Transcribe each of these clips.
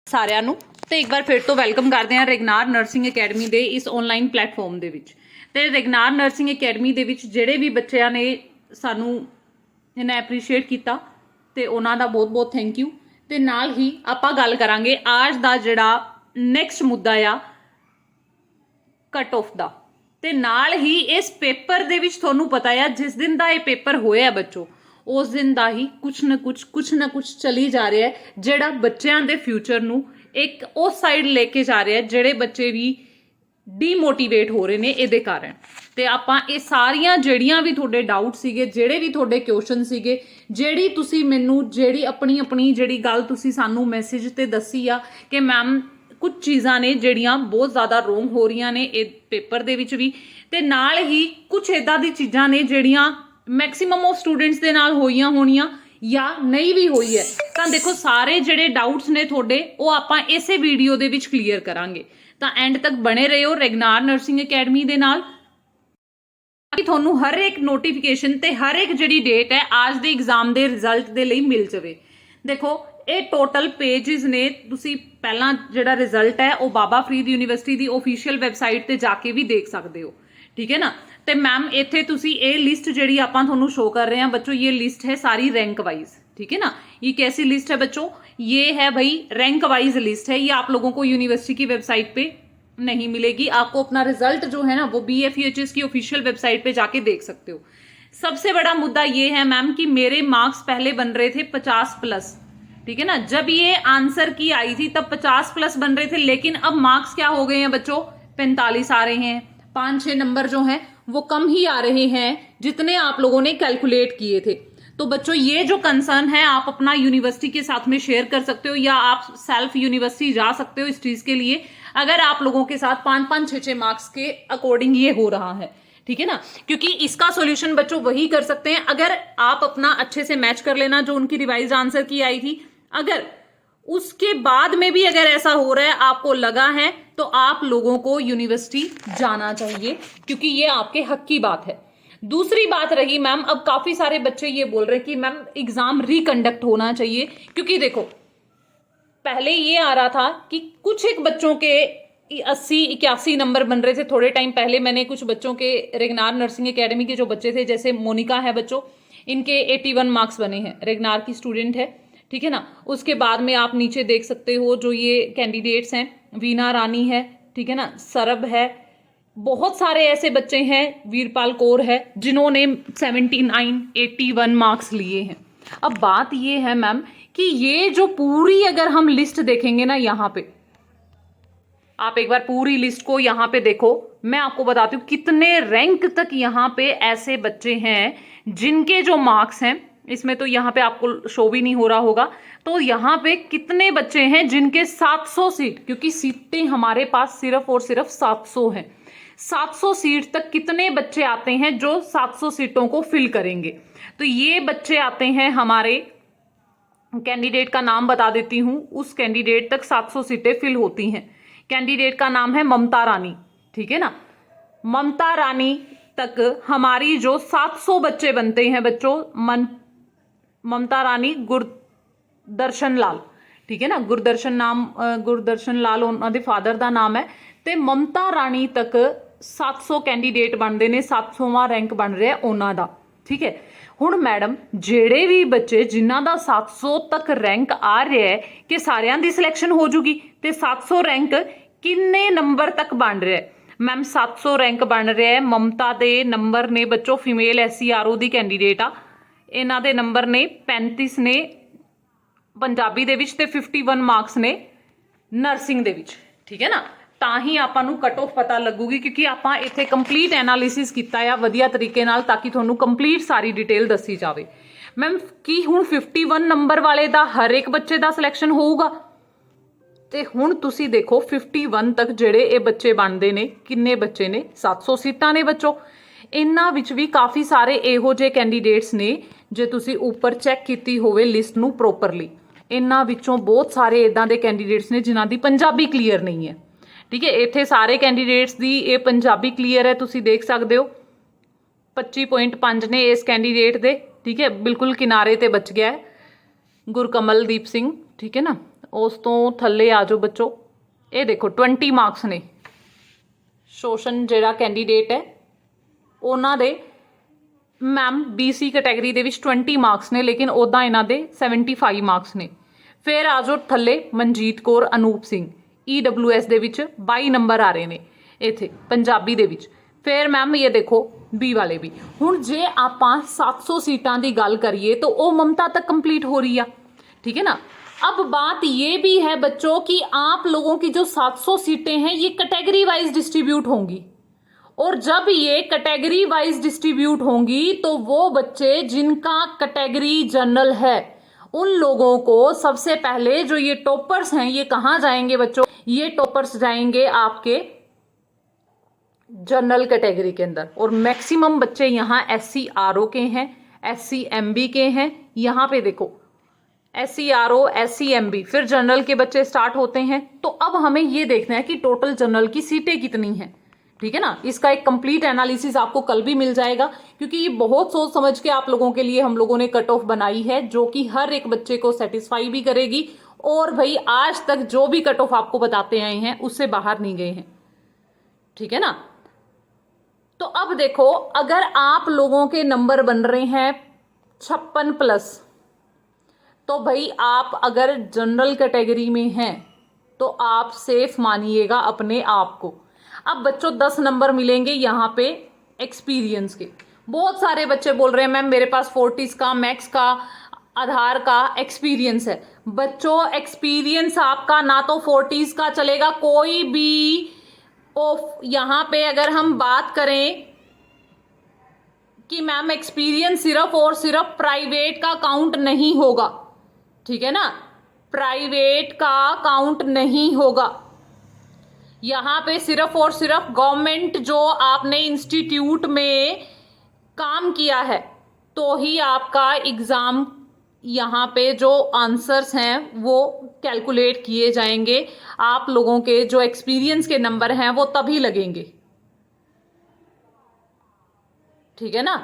ਸਾਰਿਆਂ ਨੂੰ ਤੇ ਇੱਕ ਵਾਰ ਫਿਰ ਤੋਂ ਵੈਲਕਮ ਕਰਦੇ ਹਾਂ ਰੈਗਨਾਰ ਨਰਸਿੰਗ ਅਕੈਡਮੀ ਦੇ ਇਸ ਆਨਲਾਈਨ ਪਲੇਟਫਾਰਮ ਦੇ ਵਿੱਚ। ਤੇ ਰੈਗਨਾਰ ਨਰਸਿੰਗ ਅਕੈਡਮੀ ਦੇ ਵਿੱਚ ਜਿਹੜੇ ਵੀ ਬੱਚਿਆਂ ਨੇ ਸਾਨੂੰ ਇਹਨਾਂ ਐਪਰੀਸ਼ੀਏਟ ਕੀਤਾ ਤੇ ਉਹਨਾਂ ਦਾ ਬਹੁਤ ਬਹੁਤ ਥੈਂਕ ਯੂ। ਤੇ ਨਾਲ ਹੀ ਆਪਾਂ ਗੱਲ ਕਰਾਂਗੇ ਅੱਜ ਦਾ ਜਿਹੜਾ ਨੈਕਸਟ ਮੁੱਦਾ ਆ ਕਟ ਆਫ ਦਾ। ਤੇ ਨਾਲ ਹੀ ਇਸ ਪੇਪਰ ਦੇ ਵਿੱਚ ਤੁਹਾਨੂੰ ਪਤਾ ਆ ਜਿਸ ਦਿਨ ਦਾ ਇਹ ਪੇਪਰ ਹੋਇਆ ਬੱਚੋ ਉਸ ਦਿਨ ਦਾ ਹੀ ਕੁਛ ਨਾ ਕੁਛ ਚਲੀ ਜਾ ਰਿਹਾ ਹੈ ਜਿਹੜਾ ਬੱਚਿਆਂ ਦੇ ਫਿਊਚਰ ਨੂੰ ਇੱਕ ਉਸ ਸਾਈਡ ਲੈ ਕੇ ਜਾ ਰਿਹਾ ਜਿਹੜੇ ਬੱਚੇ ਵੀ ਡੀਮੋਟੀਵੇਟ ਹੋ ਰਹੇ ਨੇ ਇਹਦੇ ਕਾਰਨ। ਤੇ ਆਪਾਂ ਇਹ ਸਾਰੀਆਂ ਜਿਹੜੀਆਂ ਵੀ ਤੁਹਾਡੇ ਡਾਊਟ ਸੀਗੇ, ਜਿਹੜੇ ਵੀ ਤੁਹਾਡੇ ਕੁਐਸਚਨ ਸੀਗੇ, ਜਿਹੜੀ ਤੁਸੀਂ ਮੈਨੂੰ ਜਿਹੜੀ ਆਪਣੀ ਜਿਹੜੀ ਗੱਲ ਤੁਸੀਂ ਸਾਨੂੰ ਮੈਸੇਜ ਤੇ ਦੱਸੀ ਆ ਕਿ ਮੈਮ ਕੁਝ ਚੀਜ਼ਾਂ ਨੇ ਜਿਹੜੀਆਂ ਬਹੁਤ ਜ਼ਿਆਦਾ ਰੋਂਗ ਹੋ ਰਹੀਆਂ ਨੇ ਇਹ ਪੇਪਰ ਦੇ ਵਿੱਚ ਵੀ, ਤੇ ਨਾਲ ਹੀ ਕੁਝ ਇਦਾਂ ਦੀ ਚੀਜ਼ਾਂ ਨੇ ਜਿਹੜੀਆਂ ਮੈਕਸਿਮਮ ਆਫ ਸਟੂਡੈਂਟਸ ਦੇ ਨਾਲ ਹੋਈਆਂ ਹੋਣੀਆਂ ਜਾਂ ਨਹੀਂ ਵੀ ਹੋਈ ਹੈ। ਤਾਂ ਦੇਖੋ ਸਾਰੇ ਜਿਹੜੇ ਡਾਊਟਸ ਨੇ ਤੁਹਾਡੇ ਉਹ ਆਪਾਂ ਇਸੇ ਵੀਡੀਓ ਦੇ ਵਿੱਚ ਕਲੀਅਰ ਕਰਾਂਗੇ। ਤਾਂ ਐਂਡ ਤੱਕ ਬਣੇ ਰਹੋ ਰੈਗਨਾਰ ਨਰਸਿੰਗ ਅਕੈਡਮੀ ਦੇ ਨਾਲ ਕਿ ਤੁਹਾਨੂੰ ਹਰ ਇੱਕ ਨੋਟੀਫਿਕੇਸ਼ਨ ਤੇ ਹਰ ਇੱਕ ਜਿਹੜੀ ਡੇਟ ਹੈ ਅੱਜ ਦੇ ਐਗਜ਼ਾਮ ਦੇ ਰਿਜ਼ਲਟ ਦੇ ਲਈ ਮਿਲ ਜਾਵੇ। ਦੇਖੋ ਇਹ ਟੋਟਲ ਪੇजेस ਨੇ, ਤੁਸੀਂ ਪਹਿਲਾਂ ਜਿਹੜਾ ਰਿਜ਼ਲਟ ਹੈ ਉਹ ਬਾਬਾ ਫਰੀਦ ਯੂਨੀਵਰਸਿਟੀ ਦੀ ਆਫੀਸ਼ੀਅਲ ਵੈਬਸਾਈਟ ਤੇ ਜਾ ਕੇ ਵੀ ਦੇਖ ਸਕਦੇ ਹੋ, ठीक है ना। तो मैम इत्थे तुसी ये लिस्ट जी आप शो कर रहे हैं बच्चों, ये लिस्ट है सारी रैंक वाइज, ठीक है ना। ये कैसी लिस्ट है बच्चों, ये है भाई रैंक वाइज लिस्ट है। ये आप लोगों को यूनिवर्सिटी की वेबसाइट पे नहीं मिलेगी, आपको अपना रिजल्ट जो है ना वो BFUHS की ऑफिशियल वेबसाइट पे जाके देख सकते हो। सबसे बड़ा मुद्दा ये है मैम कि मेरे मार्क्स पहले बन रहे थे 50+, ठीक है ना। जब ये आंसर की आई थी तब 50+ बन रहे थे, लेकिन अब मार्क्स क्या हो गए हैं बच्चों, 45 आ रहे हैं। 5-6 नंबर जो हैं वो कम ही आ रहे हैं जितने आप लोगों ने कैलकुलेट किए थे। तो बच्चों ये जो कंसर्न है आप अपना यूनिवर्सिटी के साथ में शेयर कर सकते हो या आप सेल्फ यूनिवर्सिटी जा सकते हो इस चीज़ के लिए, अगर आप लोगों के साथ 5-5, 6-6 मार्क्स के अकॉर्डिंग ये हो रहा है, ठीक है ना। क्योंकि इसका सॉल्यूशन बच्चों वही कर सकते हैं अगर आप अपना अच्छे से मैच कर लेना जो उनकी रिवाइज आंसर की आई थी। अगर उसके बाद में भी अगर ऐसा हो रहा है आपको लगा है तो आप लोगों को यूनिवर्सिटी जाना चाहिए क्योंकि ये आपके हक की बात है। दूसरी बात रही मैम, अब काफी सारे बच्चे ये बोल रहे हैं कि मैम एग्जाम रिकंडक्ट होना चाहिए, क्योंकि देखो पहले ये आ रहा था कि कुछ एक बच्चों के 80-81 नंबर बन रहे थे। थोड़े टाइम पहले मैंने कुछ बच्चों के रेगनार नर्सिंग एकेडमी के जो बच्चे थे, जैसे मोनिका है बच्चों, इनके 81 मार्क्स बने हैं, रेगनार की स्टूडेंट है, ठीक है ना। उसके बाद में आप नीचे देख सकते हो जो ये कैंडिडेट्स हैं, वीना रानी है, ठीक है ना, सरब है, बहुत सारे ऐसे बच्चे हैं, वीरपाल कौर है, जिन्होंने 79, 81 मार्क्स लिए हैं। अब बात ये है मैम कि ये जो पूरी अगर हम लिस्ट देखेंगे ना, यहाँ पे आप एक बार पूरी लिस्ट को यहाँ पे देखो, मैं आपको बताती हूँ कितने रैंक तक यहाँ पे ऐसे बच्चे हैं जिनके जो मार्क्स हैं, इसमें तो यहाँ पे आपको शो भी नहीं हो रहा होगा, तो यहाँ पे कितने बच्चे हैं जिनके 700 सीट, क्योंकि सीटें हमारे पास सिर्फ और सिर्फ 700 हैं, 700 सीट तक कितने बच्चे आते हैं जो 700 सीटों को फिल करेंगे। तो ये बच्चे आते हैं हमारे, कैंडिडेट का नाम बता देती हूँ, उस कैंडिडेट तक 700 सीटें फिल होती हैं। कैंडिडेट का नाम है ममता रानी, ठीक है ना। ममता रानी तक हमारी जो 700 बच्चे बनते हैं बच्चों, ममता रानी गुरदर्शन लाल, ठीक है ना, गुरदर्शन लाल उन्होंने फादर का नाम है। तो ममता रानी तक 700 कैंडीडेट बनते हैं, 700वां रैंक बन रहा है उन्हों का, ठीक है। हुण मैडम जेड़े भी बच्चे जिन्हों का 700 तक रैंक आ रहा है कि सारियां दी सिलेक्शन हो जूगी, तो 700 रैंक किन्ने नंबर तक बन रहा है मैम, 700 रैंक बन रहा है। ममता के नंबर ने बच्चों, फीमेल SCRO की कैंडीडेट आ, इन्हां दे नंबर ने 35 ने पंजाबी दे विच ते 51 मार्क्स ने नर्सिंग दे विच, ठीक है ना। ਤਾਂ ਹੀ ਆਪਾਂ ਨੂੰ कट ऑफ पता लगूगी क्योंकि ਆਪਾਂ ਇੱਥੇ ਕੰਪਲੀਟ ਐਨਾਲਿਸਿਸ ਕੀਤਾ ਆ ਵਧੀਆ ਤਰੀਕੇ ਨਾਲ ਤਾਂ ਕਿ ਤੁਹਾਨੂੰ ਕੰਪਲੀਟ ਸਾਰੀ ਡਿਟੇਲ ਦੱਸੀ ਜਾਵੇ। ਮੈਮ ਕੀ ਹੁਣ 51 ਨੰਬਰ ਵਾਲੇ ਦਾ ਹਰ ਇੱਕ ਬੱਚੇ ਦਾ ਸਿਲੈਕਸ਼ਨ ਹੋਊਗਾ? ਤੇ ਹੁਣ ਤੁਸੀਂ ਦੇਖੋ 51 ਤੱਕ ਜਿਹੜੇ ਇਹ ਬੱਚੇ ਬਣਦੇ ਨੇ, ਕਿੰਨੇ ਬੱਚੇ ਨੇ, 700 ਸੀਟਾਂ ਨੇ ਬੱਚੋ। ਇਹਨਾਂ ਵਿੱਚ ਵੀ ਕਾਫੀ ਸਾਰੇ ਇਹੋ ਜਿਹੇ ਕੈਂਡੀਡੇਟਸ ਨੇ ਜੇ ਤੁਸੀਂ ਉੱਪਰ ਚੈੱਕ ਕੀਤੀ ਹੋਵੇ ਲਿਸਟ ਨੂੰ ਪ੍ਰੋਪਰਲੀ, ਇਹਨਾਂ ਵਿੱਚੋਂ ਬਹੁਤ ਸਾਰੇ ਇਦਾਂ ਦੇ ਕੈਂਡੀਡੇਟਸ ਨੇ ਜਿਨ੍ਹਾਂ ਦੀ ਪੰਜਾਬੀ ਕਲੀਅਰ ਨਹੀਂ ਹੈ, ठीक है। इत्थे सारे कैंडीडेट्स दी ये पंजाबी क्लीयर है, तुसी देख सकते हो 25.5 ने इस कैंडीडेट दे, ठीक है, बिल्कुल किनारे ते बच गया है गुरकमलदीप सिंह, ठीक है ना। ਉਸ ਤੋਂ ਥੱਲੇ ਆ ਜਾਓ ਬੱਚੋ। ਇਹ ਦੇਖੋ 20 ਮਾਰਕਸ ਨੇ। ਸ਼ੋਸ਼ਣ ਜਿਹੜਾ ਕੈਂਡੀਡੇਟ ਹੈ ਉਹਨਾਂ ਦੇ ਮੈਮ BC ਕੈਟਾਗਰੀ ਦੇ ਵਿੱਚ 20 ਮਾਰਕਸ ਨੇ, ਲੇਕਿਨ ਉੱਦਾਂ ਇਹਨਾਂ ਦੇ 75 ਮਾਰਕਸ ਨੇ। ਫਿਰ ਆ ਜਾਓ ਥੱਲੇ ਮਨਜੀਤ ਕੌਰ, ਅਨੂਪ ਸਿੰਘ EWS ਦੇ ਵਿੱਚ 22 ਨੰਬਰ ਆ ਰਹੇ ਨੇ ਇੱਥੇ ਪੰਜਾਬੀ ਦੇ ਵਿੱਚ। ਫਿਰ ਮੈਮ ਇਹ ਦੇਖੋ B ਵਾਲੇ ਵੀ। ਹੁਣ ਜੇ ਆਪਾਂ 700 सीटां ਦੀ ਗੱਲ करिए तो वो ममता तक कंप्लीट हो रही है, ठीक है ना। अब बात ये भी है बच्चों कि आप लोगों की जो 700 सीटें हैं ये कैटेगरी वाइज डिस्ट्रीब्यूट होंगी, और जब ये कैटेगरी वाइज डिस्ट्रीब्यूट होंगी तो वो बच्चे जिनका कैटेगरी जनरल है उन लोगों को सबसे पहले जो ये टॉपर्स हैं ये कहाँ जाएंगे बच्चों, ये टॉपर्स जाएंगे आपके जनरल कैटेगरी के अंदर। और मैक्सिमम बच्चे यहाँ SC-RO के हैं, SC-MB के हैं। यहाँ पे देखो SC-RO, SC-MB, फिर जनरल के बच्चे स्टार्ट होते हैं। तो अब हमें ये देखना है कि टोटल जनरल की सीटें कितनी हैं, ठीक है ना। इसका एक कंप्लीट एनालिसिस आपको कल भी मिल जाएगा, क्योंकि ये बहुत सोच समझ के आप लोगों के लिए हम लोगों ने कट ऑफ बनाई है, जो कि हर एक बच्चे को सेटिस्फाई भी करेगी। और भाई आज तक जो भी कट ऑफ आपको बताते आए हैं उससे बाहर नहीं गए हैं, ठीक है ना। तो अब देखो, अगर आप लोगों के नंबर बन रहे हैं 56+, तो भाई आप अगर जनरल कैटेगरी में हैं तो आप सेफ मानिएगा अपने आप को। अब बच्चों 10 नंबर मिलेंगे यहाँ पे एक्सपीरियंस के। बहुत सारे बच्चे बोल रहे हैं मैम मेरे पास 40s का, मैक्स का, आधार का एक्सपीरियंस है। बच्चों एक्सपीरियंस आपका ना तो 40s का चलेगा, कोई भी यहाँ पे अगर हम बात करें कि मैम एक्सपीरियंस सिर्फ और सिर्फ प्राइवेट का काउंट नहीं होगा, ठीक है ना, प्राइवेट का काउंट नहीं होगा। यहाँ पे सिर्फ और सिर्फ गवर्नमेंट जो आपने इंस्टीट्यूट में काम किया है तो ही आपका एग्ज़ाम यहाँ पे जो आंसर्स हैं वो कैलकुलेट किए जाएंगे। आप लोगों के जो एक्सपीरियंस के नंबर हैं वो तभी लगेंगे, ठीक है ना।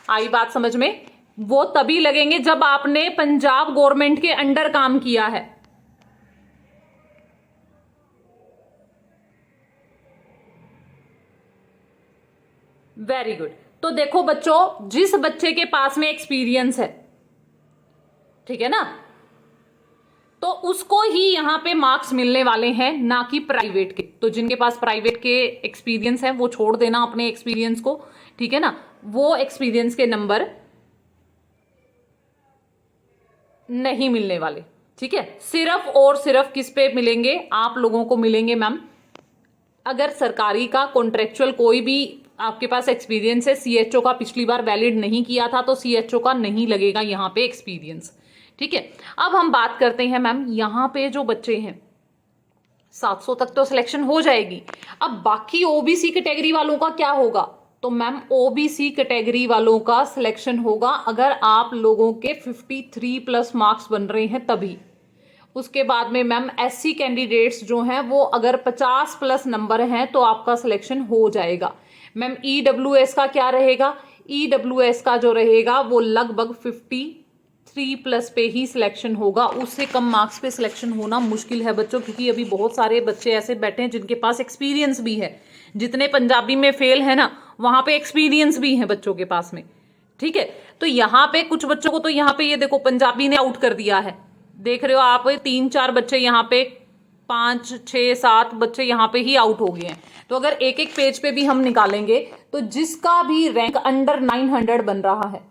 आई बात समझ में? वो तभी लगेंगे जब आपने पंजाब गवर्नमेंट के अंडर काम किया है। Very good. तो देखो बच्चों, जिस बच्चे के पास में एक्सपीरियंस है, ठीक है ना, तो उसको ही यहाँ पे मार्क्स मिलने वाले हैं, ना कि प्राइवेट के। तो जिनके पास प्राइवेट के एक्सपीरियंस है वो छोड़ देना अपने एक्सपीरियंस को, ठीक है ना। वो एक्सपीरियंस के नंबर नहीं मिलने वाले, ठीक है। सिर्फ और सिर्फ किस पे मिलेंगे? आप लोगों को मिलेंगे मैम, अगर सरकारी का कॉन्ट्रेक्चुअल कोई भी आपके पास एक्सपीरियंस है, CHO का पिछली बार वैलिड नहीं किया था तो CHO का नहीं लगेगा यहाँ पे एक्सपीरियंस, ठीक है। अब हम बात करते हैं मैम, यहाँ पे जो बच्चे हैं 700 तक तो सिलेक्शन हो जाएगी। अब बाकी OBC कैटेगरी वालों का क्या होगा? तो मैम OBC कैटेगरी वालों का सिलेक्शन होगा अगर आप लोगों के 53+ मार्क्स बन रहे हैं तभी। उसके बाद में मैम SC कैंडिडेट्स जो हैं वो अगर 50+ नंबर हैं तो आपका सिलेक्शन हो जाएगा। मैम EWS का क्या रहेगा? EWS का जो रहेगा वो लगभग 53+ पे ही सिलेक्शन होगा, उससे कम मार्क्स पे सिलेक्शन होना मुश्किल है बच्चों, क्योंकि अभी बहुत सारे बच्चे ऐसे बैठे हैं जिनके पास एक्सपीरियंस भी है। जितने पंजाबी में फेल है ना, वहाँ पे एक्सपीरियंस भी है बच्चों के पास में, ठीक है। तो यहाँ पे कुछ बच्चों को तो यहाँ पे ये देखो पंजाबी ने आउट कर दिया है, देख रहे हो आप, 3-4 बच्चे यहाँ पे, 5-6-7 बच्चे यहाँ पे ही आउट हो गए हैं। तो अगर एक एक पेज पे भी हम निकालेंगे तो जिसका भी रैंक अंडर 900 बन रहा है,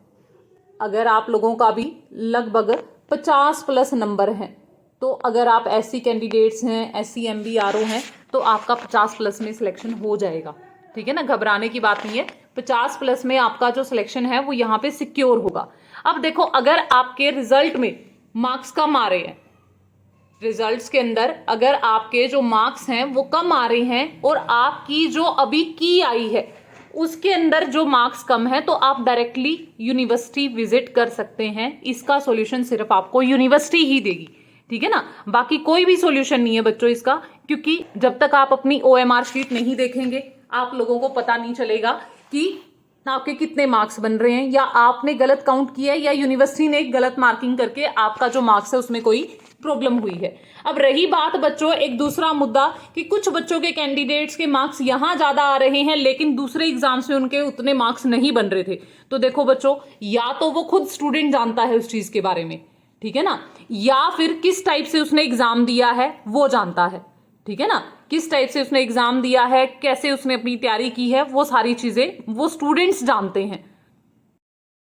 अगर आप लोगों का भी लगभग 50+ नंबर हैं, तो अगर आप SC कैंडिडेट्स हैं, SC-MB RO हैं, तो आपका 50+ में सिलेक्शन हो जाएगा, ठीक है ना। घबराने की बात नहीं है, 50+ में आपका जो सिलेक्शन है वो यहाँ पे सिक्योर होगा। अब देखो, अगर आपके रिजल्ट में मार्क्स कम आ रहे हैं, रिजल्ट्स के अंदर अगर आपके जो मार्क्स हैं वो कम आ रहे हैं और आपकी जो अभी की आई है उसके अंदर जो मार्क्स कम है, तो आप डायरेक्टली यूनिवर्सिटी विजिट कर सकते हैं। इसका सॉल्यूशन सिर्फ आपको यूनिवर्सिटी ही देगी, ठीक है ना। बाकी कोई भी सॉल्यूशन नहीं है बच्चों इसका, क्योंकि जब तक आप अपनी OMR शीट नहीं देखेंगे आप लोगों को पता नहीं चलेगा कि आपके कितने मार्क्स बन रहे हैं, या आपने गलत काउंट किया है या यूनिवर्सिटी ने गलत मार्किंग करके आपका जो मार्क्स है उसमें कोई प्रॉब्लम हुई है। अब रही बात बच्चों एक दूसरा मुद्दा कि कुछ बच्चों के कैंडिडेट्स के मार्क्स यहाँ ज़्यादा आ रहे हैं लेकिन दूसरे एग्जाम्स में उनके उतने मार्क्स नहीं बन रहे थे। तो देखो बच्चों, या तो वो खुद स्टूडेंट जानता है उस चीज़ के बारे में, ठीक है ना, या फिर किस टाइप से उसने एग्जाम दिया है वो जानता है, ठीक है ना, किस टाइप से उसने एग्जाम दिया है, कैसे उसने अपनी तैयारी की है, वो सारी चीजें वो स्टूडेंट्स जानते हैं।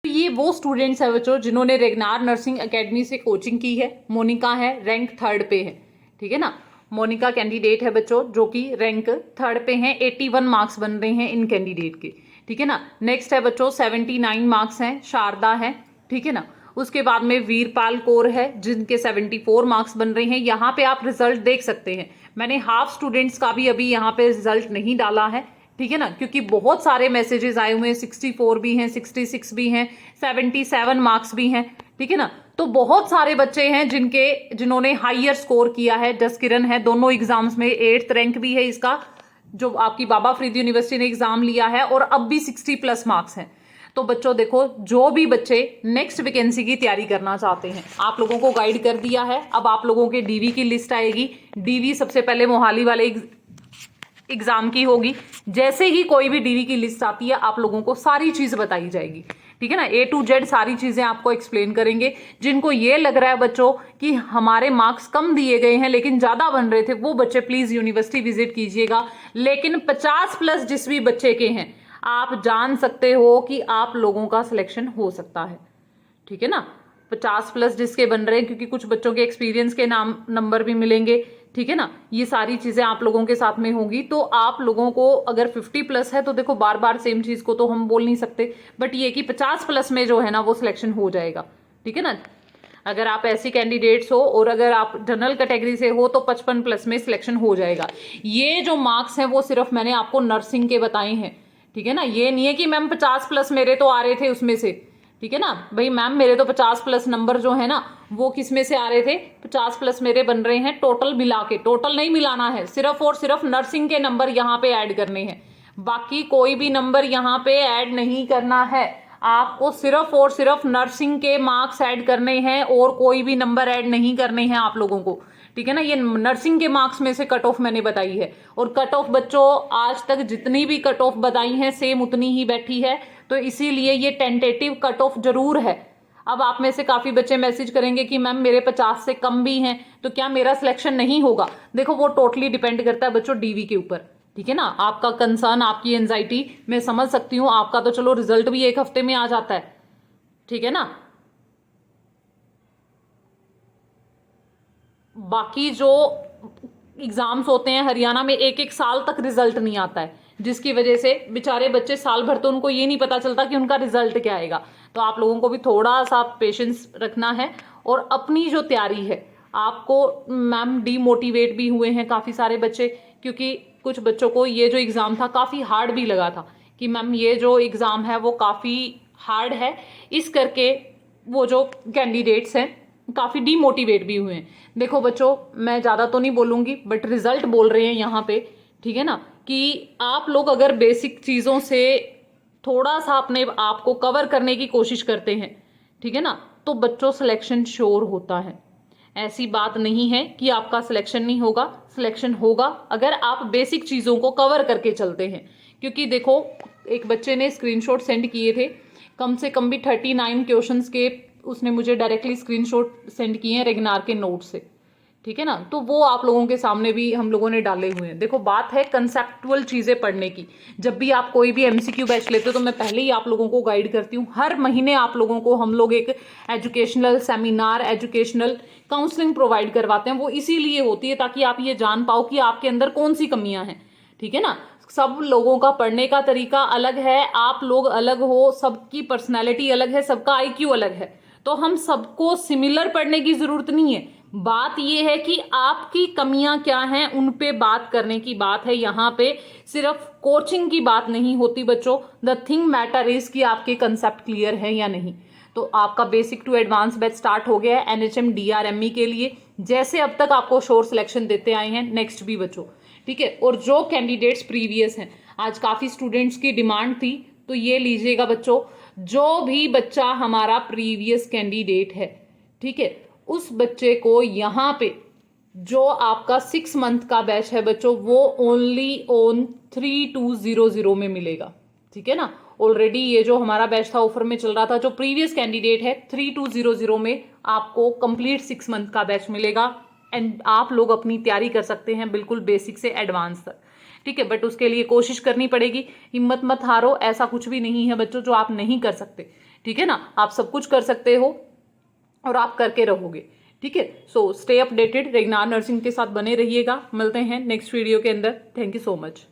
तो ये वो स्टूडेंट्स है बच्चों जिन्होंने रेगनार नर्सिंग एकेडमी से कोचिंग की है। मोनिका है, रैंक 3rd पे है, ठीक है ना, मोनिका कैंडिडेट है बच्चों जो कि रैंक 3rd पे हैं। 81 मार्क्स बन रहे हैं इन कैंडिडेट के, ठीक है ना। नेक्स्ट है बच्चों 79 मार्क्स हैं, शारदा है, ठीक है ना। उसके बाद में वीरपाल कौर है जिनके 74 मार्क्स बन रहे हैं। यहाँ पे आप रिजल्ट देख सकते हैं, मैंने हाफ स्टूडेंट्स का भी अभी यहाँ पे रिजल्ट नहीं डाला है, ठीक है ना, क्योंकि बहुत सारे मैसेजेस आए हुए हैं, 64 भी हैं, 66 भी हैं, 77 मार्क्स भी हैं, ठीक है ना। तो बहुत सारे बच्चे हैं जिन्होंने हाईयर स्कोर किया है। जसकिरण है, दोनों एग्जाम्स में 8th रैंक भी है इसका, जो आपकी बाबा फरीद यूनिवर्सिटी ने एग्जाम लिया है, और अब भी 60+ मार्क्स हैं। तो बच्चों देखो, जो भी बच्चे नेक्स्ट वैकेंसी की तैयारी करना चाहते हैं, आप लोगों को गाइड कर दिया है। अब आप लोगों के डीवी की लिस्ट आएगी। डीवी सबसे पहले मोहाली वाले एग्जाम की होगी। जैसे ही कोई भी डीवी की लिस्ट आती है आप लोगों को सारी चीज बताई जाएगी, ठीक है ना, A to Z सारी चीजें आपको एक्सप्लेन करेंगे। जिनको ये लग रहा है बच्चों कि हमारे मार्क्स कम दिए गए हैं लेकिन ज्यादा बन रहे थे, वो बच्चे प्लीज यूनिवर्सिटी विजिट कीजिएगा। लेकिन 50+ जिस भी बच्चे के हैं, आप जान सकते हो कि आप लोगों का सिलेक्शन हो सकता है, ठीक है ना। 50+ जिसके बन रहे हैं, क्योंकि कुछ बच्चों के एक्सपीरियंस के नंबर भी मिलेंगे, ठीक है ना। ये सारी चीजें आप लोगों के साथ में होंगी। तो आप लोगों को अगर 50+ है तो देखो बार बार सेम चीज को तो हम बोल नहीं सकते, बट ये कि 50+ में जो है ना वो सिलेक्शन हो जाएगा, ठीक है ना। अगर आप ऐसी कैंडिडेट्स हो और अगर आप जनरल कैटेगरी से हो तो 55+ में सिलेक्शन हो जाएगा। ये जो मार्क्स हैं वो सिर्फ मैंने आपको नर्सिंग के बताए हैं, ठीक है ना। ये नहीं है कि मैम 50+ मेरे तो आ रहे थे उसमें से, ठीक है ना भाई, मैम मेरे तो 50+ नंबर जो है ना वो किस में से आ रहे थे, 50+ मेरे बन रहे हैं टोटल मिला के। टोटल नहीं मिलाना है, सिर्फ और सिर्फ नर्सिंग के नंबर यहाँ पे ऐड करने हैं, बाकी कोई भी नंबर यहाँ पे ऐड नहीं करना है। आपको सिर्फ और सिर्फ नर्सिंग के मार्क्स ऐड करने हैं और कोई भी नंबर ऐड नहीं करने हैं आप लोगों को, ठीक है ना। ये नर्सिंग के मार्क्स में से कट ऑफ मैंने बताई है, और कट ऑफ बच्चों आज तक जितनी भी कट ऑफ बताई है सेम उतनी ही बैठी है, तो इसीलिए ये टेंटेटिव कट ऑफ जरूर है। अब आप में से काफी बच्चे मैसेज करेंगे कि मैम मेरे 50 से कम भी हैं तो क्या मेरा सिलेक्शन नहीं होगा। देखो वो टोटली डिपेंड करता है बच्चों डीवी के ऊपर, ठीक है ना। आपका कंसर्न, आपकी एंजाइटी मैं समझ सकती हूँ, आपका तो चलो रिजल्ट भी 1 हफ्ते में आ जाता है, ठीक है ना। बाकी जो एग्जाम्स होते हैं हरियाणा में 1-1 साल तक रिजल्ट नहीं आता है, जिसकी वजह से बेचारे बच्चे साल भर तो उनको ये नहीं पता चलता कि उनका रिजल्ट क्या आएगा। तो आप लोगों को भी थोड़ा सा पेशेंस रखना है, और अपनी जो तैयारी है आपको, मैम डीमोटिवेट भी हुए हैं काफ़ी सारे बच्चे, क्योंकि कुछ बच्चों को ये जो एग्ज़ाम था काफ़ी हार्ड भी लगा था कि मैम ये जो एग्ज़ाम है वो काफ़ी हार्ड है, इस करके वो जो कैंडिडेट्स हैं काफ़ी डीमोटिवेट भी हुए हैं। देखो बच्चों, मैं ज़्यादा तो नहीं बोलूँगी बट रिजल्ट बोल रहे हैं यहाँ पे, ठीक है ना, कि आप लोग अगर बेसिक चीज़ों से थोड़ा सा अपने आप को कवर करने की कोशिश करते हैं, ठीक है ना, तो बच्चों सिलेक्शन श्योर होता है। ऐसी बात नहीं है कि आपका सिलेक्शन नहीं होगा, सिलेक्शन होगा अगर आप बेसिक चीज़ों को कवर करके चलते हैं। क्योंकि देखो एक बच्चे ने स्क्रीनशॉट सेंड किए थे, कम से कम भी 39 क्वेश्चंस के उसने मुझे डायरेक्टली स्क्रीनशॉट सेंड किए हैं रेगनार के नोट से, ठीक है ना। तो वो आप लोगों के सामने भी हम लोगों ने डाले हुए हैं। देखो बात है कंसेप्चुअल चीज़ें पढ़ने की। जब भी आप कोई भी MCQ बैच लेते हो तो मैं पहले ही आप लोगों को गाइड करती हूँ। हर महीने आप लोगों को हम लोग एक educational seminar, educational counselling provide करवाते हैं। वो इसीलिए होती है ताकि आप ये जान पाओ कि आपके अंदर कौन सी कमियां हैं, ठीक है ना। सब लोगों का पढ़ने का तरीका अलग है, आप लोग अलग हो, सबकी पर्सनैलिटी अलग है, सबका IQ अलग है, तो हम सबको सिमिलर पढ़ने की जरूरत नहीं है। बात यह है कि आपकी कमियां क्या हैं, उन पे बात करने की बात है। यहाँ पे सिर्फ कोचिंग की बात नहीं होती बच्चों, द थिंग मैटर इज कि आपके कंसेप्ट क्लियर है या नहीं। तो आपका basic to advance batch start हो गया है NHM DRME के लिए, जैसे अब तक आपको श्योर सिलेक्शन देते आए हैं, नेक्स्ट भी बच्चों, ठीक है। और जो कैंडिडेट्स प्रीवियस हैं, आज काफ़ी स्टूडेंट्स की डिमांड थी तो ये लीजिएगा बच्चों, जो भी बच्चा हमारा प्रीवियस कैंडिडेट है, ठीक है, उस बच्चे को यहाँ पे जो आपका 6 मंथ का बैच है बच्चों, वो ओनली ऑन 3200 में मिलेगा, ठीक है ना। ऑलरेडी ये जो हमारा बैच था ऑफर में चल रहा था, जो प्रीवियस कैंडिडेट है 3200 में आपको कंप्लीट 6 मंथ का बैच मिलेगा। एंड आप लोग अपनी तैयारी कर सकते हैं बिल्कुल बेसिक से एडवांस तक, ठीक है। बट उसके लिए कोशिश करनी पड़ेगी, हिम्मत मत हारो, ऐसा कुछ भी नहीं है बच्चों जो आप नहीं कर सकते, ठीक है ना। आप सब कुछ कर सकते हो और आप करके रहोगे, ठीक है। सो स्टे अपडेटेड, रेगनार नर्सिंग के साथ बने रहिएगा। मिलते हैं नेक्स्ट वीडियो के अंदर। Thank you so much.